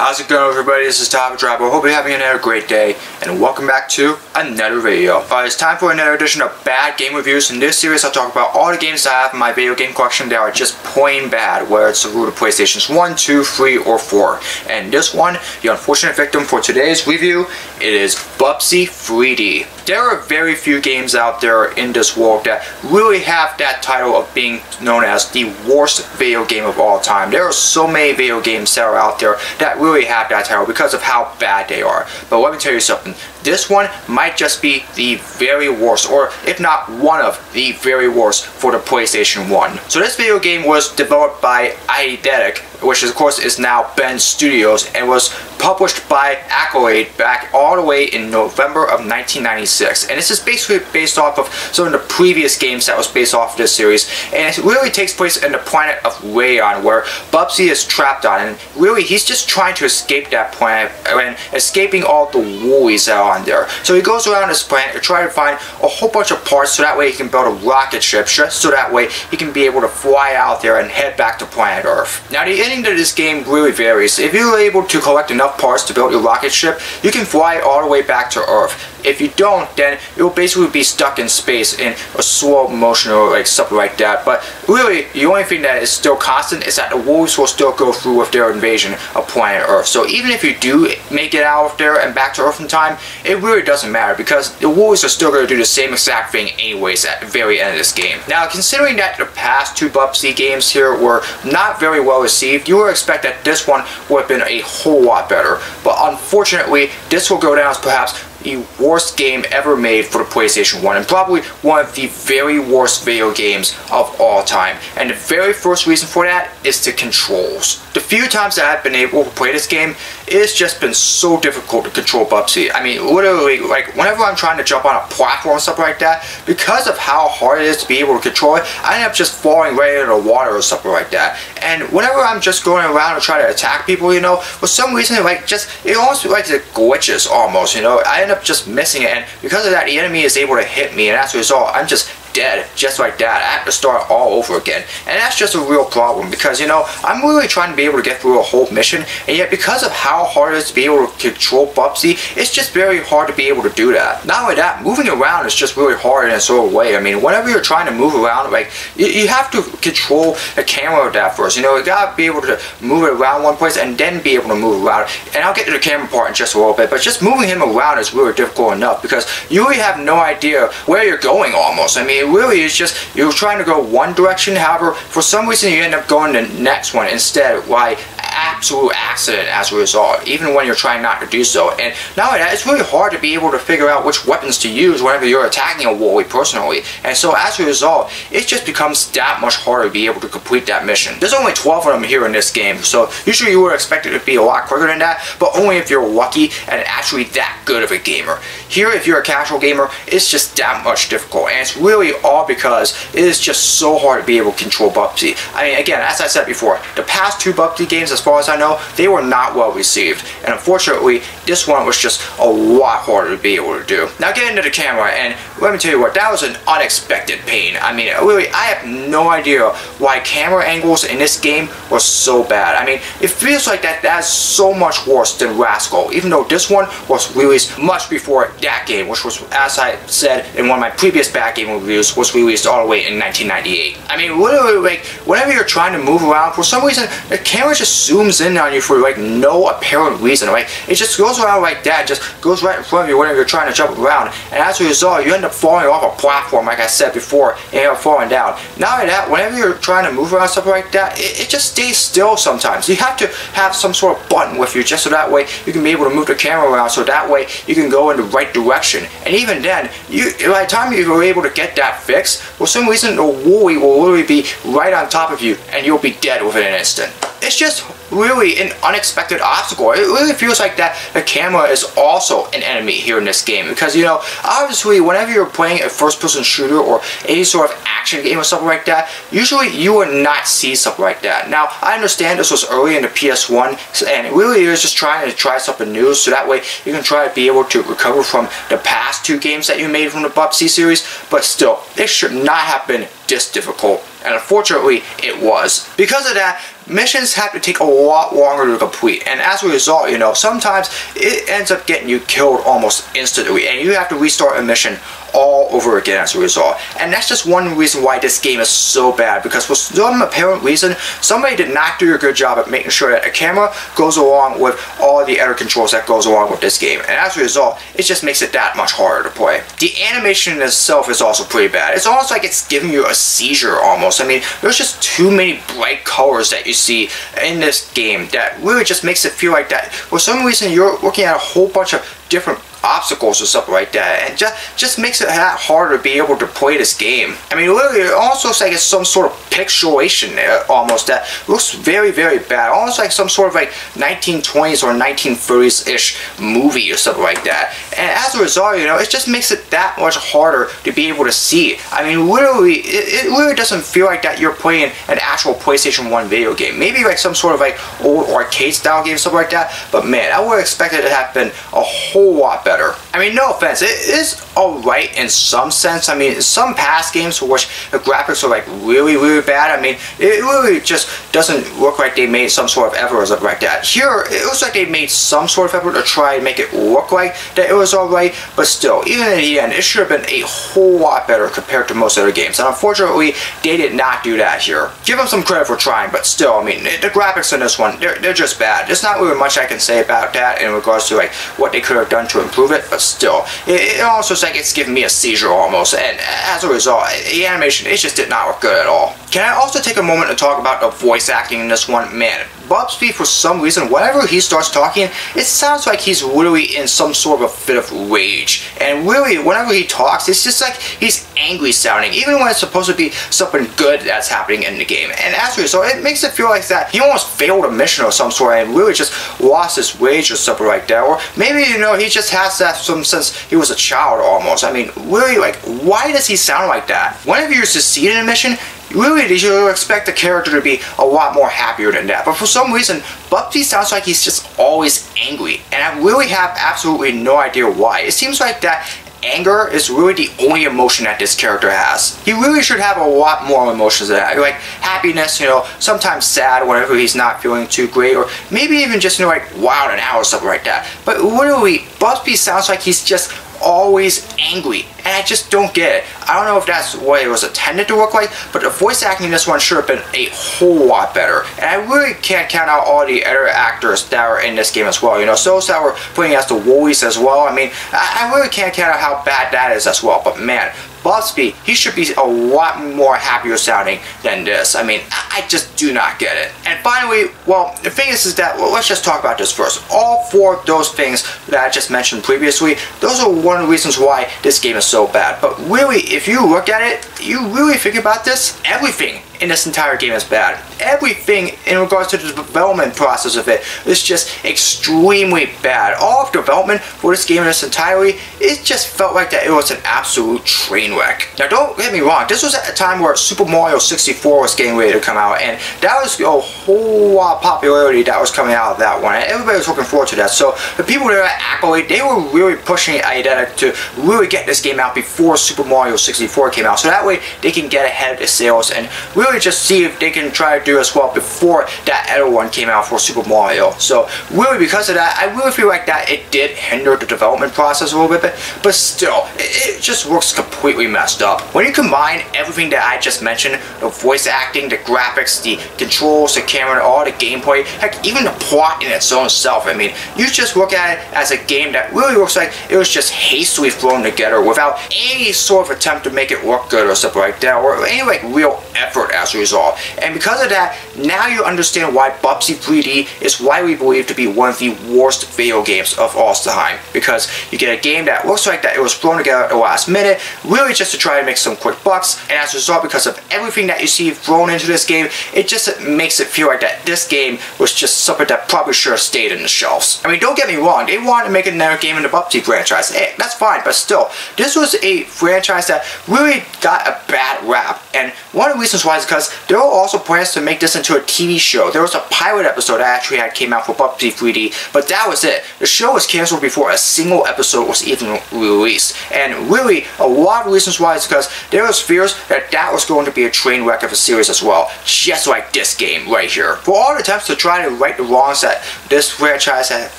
How's it going, everybody? This is Top Drop. I hope you're having another great day, and welcome back to another video. It's time for another edition of Bad Game Reviews. In this series, I'll talk about all the games that I have in my video game collection that are just plain bad, whether it's the root of PlayStations 1, 2, 3, or 4. And this one, the unfortunate victim for today's review, it is Bubsy 3D. There are very few games out there in this world that really have that title of being known as the worst video game of all time. There are so many video games that are out there that really have that title because of how bad they are. But let me tell you something. This one might just be the very worst, or if not one of the very worst for the PlayStation 1. So this video game was developed by Eidetic, which of course is now Ben Studios, and was published by Accolade back all the way in November of 1996. And this is basically based off of some of the previous games that was based off of this series. And it really takes place in the planet of Rayon, where Bubsy is trapped on. And really, he's just trying to escape that planet and escaping all the Woolies that are on there. So he goes around this planet to try to find a whole bunch of parts so that way he can build a rocket ship, just so that way he can be able to fly out there and head back to planet Earth. Now, the ending to this game really varies. If you're able to collect enough parts to build your rocket ship, you can fly all the way back to Earth. If you don't, then you'll basically be stuck in space in a slow motion or like something like that. But really, the only thing that is still constant is that the Woolies will still go through with their invasion of planet Earth. So even if you do make it out of there and back to Earth in time, it really doesn't matter because the Woolies are still going to do the same exact thing anyways at the very end of this game. Now, considering that the past two Bubsy games here were not very well received, you would expect that this one would have been a whole lot better. But unfortunately, this will go down as perhaps the worst game ever made for the PlayStation 1, and probably one of the very worst video games of all time. And the very first reason for that is the controls. The few times that I've been able to play this game, it's just been so difficult to control Bubsy. I mean, literally, like, whenever I'm trying to jump on a platform or something like that, because of how hard it is to be able to control it, I end up just falling right into the water or something like that. And whenever I'm just going around and trying to attack people, you know, for some reason, it almost like it glitches almost, you know. I end up just missing it, and because of that, the enemy is able to hit me, and as a result, I'm just dead, just like that. I have to start all over again, and that's just a real problem because, you know, I'm really trying to be able to get through a whole mission, and yet because of how hard it is to be able to control Bubsy, it's just very hard to be able to do that. Not only that, moving around is just really hard in a sort of way. I mean, whenever you're trying to move around, like, you have to control the camera with that first. You know, you gotta be able to move it around one place and then be able to move around. And I'll get to the camera part in just a little bit, but just moving him around is really difficult enough because you really have no idea where you're going almost. I mean, it really is just, you're trying to go one direction, however, for some reason you end up going the next one instead. Why? Absolute accident as a result, even when you're trying not to do so. And not only that, it's really hard to be able to figure out which weapons to use whenever you're attacking a Woolie personally. And so as a result, it just becomes that much harder to be able to complete that mission. There's only 12 of them here in this game, so usually you would expect it to be a lot quicker than that, but only if you're lucky and actually that good of a gamer. Here, if you're a casual gamer, it's just that much difficult, and it's really all because it is just so hard to be able to control Bubsy. I mean, again, as I said before, the past two Bubsy games, as far as I know, they were not well received, and unfortunately this one was just a lot harder to be able to do. Now get into the camera, and let me tell you what, that was an unexpected pain. I mean, really, I have no idea why camera angles in this game were so bad. I mean, it feels like that's so much worse than Rascal, even though this one was released much before that game, which was, as I said in one of my previous bad game reviews, was released all the way in 1998. I mean, literally, like, whenever you're trying to move around, for some reason the camera just zooms in on you for like no apparent reason. Like, it just goes around like that, just goes right in front of you whenever you're trying to jump around, and as a result you end up falling off a platform, like I said before, and you end up falling down. Not only that, whenever you're trying to move around something like that, it just stays still sometimes. You have to have some sort of button with you just so that way you can be able to move the camera around, so that way you can go in the right direction. And even then, by the time you're able to get that fixed, for some reason the Woolie will literally be right on top of you and you'll be dead within an instant. It's just really an unexpected obstacle. It really feels like that the camera is also an enemy here in this game, because, you know, obviously whenever you're playing a first-person shooter or any sort of action game or something like that, usually you would not see something like that. Now, I understand this was early in the PS1, and it really is just trying to try something new, so that way you can try to be able to recover from the past two games that you made from the Bubsy series, but still, it should not have been this difficult. And unfortunately, it was. Because of that, missions have to take a lot longer to complete, and as a result, you know, sometimes it ends up getting you killed almost instantly, and you have to restart a mission all over again as a result. And that's just one reason why this game is so bad, because for some apparent reason, somebody did not do a good job at making sure that the camera goes along with all the other controls that goes along with this game, and as a result, it just makes it that much harder to play. The animation itself is also pretty bad. It's almost like it's giving you a seizure almost. I mean, there's just too many bright colors that you see in this game that really just makes it feel like that for some reason you're looking at a whole bunch of different obstacles or something like that, and just makes it that harder to be able to play this game. I mean, literally, it almost looks like it's some sort of pixelation almost that looks very, very bad, almost like some sort of like 1920s or 1930s-ish movie or something like that. And as a result, you know, it just makes it that much harder to be able to see. I mean, literally, it really doesn't feel like that you're playing an actual PlayStation 1 video game. Maybe like some sort of like old arcade-style game, something like that, but man, I would have expected it to have been a whole lot better. I mean, no offense, it is alright in some sense. I mean, some past games for which the graphics are like really, really bad, I mean, it really just doesn't look like they made some sort of effort or something like that. Here, it looks like they made some sort of effort to try and make it look like that it was alright, but still, even in the end, it should have been a whole lot better compared to most other games, and unfortunately, they did not do that here. Give them some credit for trying, but still, I mean, the graphics in this one, they're just bad. There's not really much I can say about that in regards to like what they could have done to improve it, but still, it also looks like it's giving me a seizure almost, and as a result, the animation, it just did not look good at all. Can I also take a moment to talk about the voice acting in this one? Man, Bubsy, for some reason, whenever he starts talking, it sounds like he's literally in some sort of a fit of rage. And really, whenever he talks, it's just like he's angry sounding, even when it's supposed to be something good that's happening in the game. And as a result, it makes it feel like that he almost failed a mission or some sort and really just lost his rage or something like that. Or maybe, you know, he just has that since he was a child almost. I mean, really, like, why does he sound like that? Whenever you succeed in a mission, really, you expect the character to be a lot more happier than that. But for some reason, Bubsy sounds like he's just always angry. And I really have absolutely no idea why. It seems like that anger is really the only emotion that this character has. He really should have a lot more emotions than that. Like happiness, you know, sometimes sad whenever he's not feeling too great, or maybe even just, you know, like wild and out or something like that. But literally, Bubsy sounds like he's just always angry, and I just don't get it. I don't know if that's what it was intended to look like, but the voice acting in this one should have been a whole lot better. And I really can't count out all the other actors that are in this game as well. You know, those that were playing as the Woolies as well. I mean, I really can't count out how bad that is as well. But man, Bubsy, he should be a lot more happier sounding than this. I mean, I just do not get it. And finally, well, the thing is that, well, let's just talk about this first. All four of those things that I just mentioned previously, those are one of the reasons why this game is so bad. But really, if you look at it, you really think about this, everything in this entire game is bad. Everything in regards to the development process of it is just extremely bad. All of development for this game in its entirety, it just felt like that it was an absolute train wreck. Now don't get me wrong, this was at a time where Super Mario 64 was getting ready to come out, and that was a whole lot of popularity that was coming out of that one, and everybody was looking forward to that. So the people there at Accolade, they were really pushing Eidetic to really get this game out before Super Mario 64 came out, so that way they can get ahead of the sales and really just see if they can try to do as well before that other one came out for Super Mario. So really, because of that, I really feel like that it did hinder the development process a little bit, but still, it just looks completely messed up. When you combine everything that I just mentioned, the voice acting, the graphics, the controls, the camera, all the gameplay, heck, even the plot in its own self, I mean, you just look at it as a game that really looks like it was just hastily thrown together without any sort of attempt to make it look good or something like that, or any like real effort as a result. And because of that, now you understand why Bubsy 3D is widely believed to be one of the worst video games of all time. Because you get a game that looks like that it was thrown together at the last minute, really just to try to make some quick bucks, and as a result, because of everything that you see thrown into this game, it just makes it feel like that this game was just something that probably should have stayed in the shelves. I mean, don't get me wrong, they wanted to make another game in the Bubsy franchise. Hey, that's fine, but still, this was a franchise that really got a bad rap, and One of the reasons why is because there were also plans to make this into a TV show. There was a pilot episode that actually came out for Bubsy 3D, but that was it. The show was canceled before a single episode was even released. And really, a lot of reasons why is because there was fears that that was going to be a train wreck of a series as well, just like this game right here. For all the attempts to try to right the wrongs that this franchise has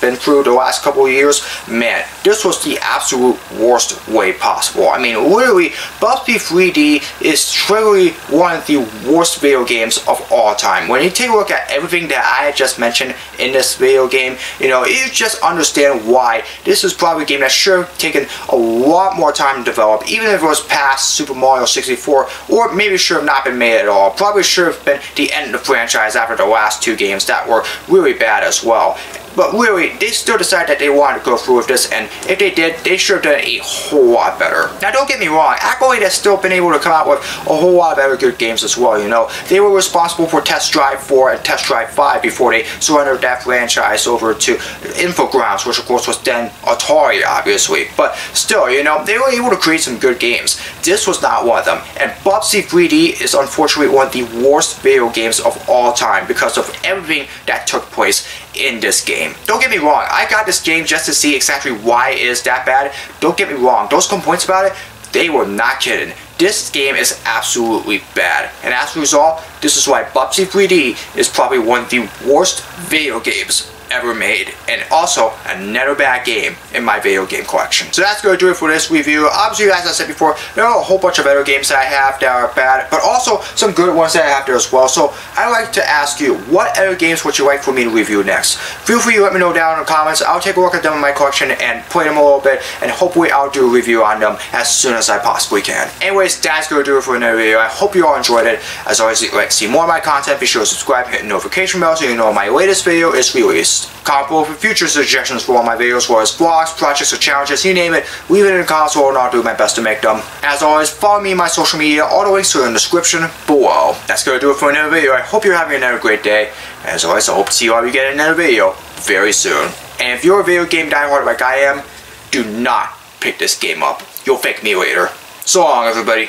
been through the last couple of years, man, this was the absolute worst way possible. I mean, literally, Bubsy 3D is truly one of the worst video games of all time. When you take a look at everything that I had just mentioned in this video game, you know, you just understand why this is probably a game that should have taken a lot more time to develop, even if it was past Super Mario 64, or maybe should have not been made at all. Probably should have been the end of the franchise after the last two games that were really bad as well. But really, they still decided that they wanted to go through with this, and if they did, they should have done a whole lot better. Now, don't get me wrong, Accolade has still been able to come out with a whole lot of other good games as well, you know. They were responsible for Test Drive 4 and Test Drive 5 before they surrendered that franchise over to Infogrounds, which of course was then Atari, obviously. But still, you know, they were able to create some good games. This was not one of them, and Bubsy 3D is unfortunately one of the worst video games of all time because of everything that took place in this game. Don't get me wrong, I got this game just to see exactly why it is that bad. Don't get me wrong, those complaints about it, they were not kidding. This game is absolutely bad, and as a result, this is why Bubsy 3D is probably one of the worst video games ever made, and also another bad game in my video game collection. So that's going to do it for this review. Obviously, as I said before, there are a whole bunch of other games that I have that are bad, but also some good ones that I have there as well. So I'd like to ask you, what other games would you like for me to review next? Feel free to let me know down in the comments. I'll take a look at them in my collection and play them a little bit, and hopefully I'll do a review on them as soon as I possibly can. Anyways, that's going to do it for another video. I hope you all enjoyed it. As always, if you'd like to see more of my content, be sure to subscribe and hit the notification bell so you know when my latest video is released. Comment below for future suggestions for all my videos, as well as vlogs, projects, or challenges, you name it. Leave it in the comments below and I'll do my best to make them. As always, follow me on my social media. All the links are in the description below. That's going to do it for another video. I hope you're having another great day. As always, I hope to see you all again in another video very soon. And if you're a video game diehard like I am, do not pick this game up. You'll thank me later. So long, everybody.